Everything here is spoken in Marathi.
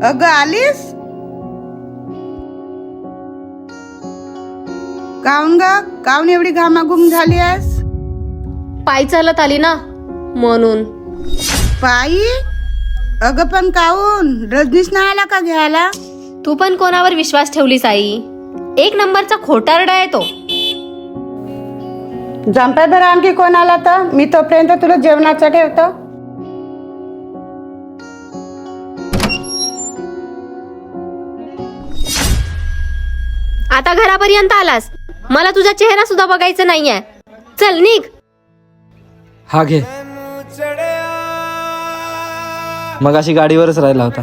अगं आलीस? काऊन एवढी घामाघूम झाली आहेस? पायी चालत आली ना म्हणून. पायी? अगं पण काऊन? रजनीश नाही आला का घ्यायला? तू पण कोणावर विश्वास ठेवलीस आई? एक नंबरचा खोटारडा आहे तो. जंपे बरं आणखी कोण आला तर मी तोपर्यंत तुला जेवणाचं ठेवतो. आता घरापर्यंत आलास, मला तुझा चेहरा सुद्धा बघायचा नाहीये. चल निघ. हा घे. मग अशी गाडीवरच राहिला होता.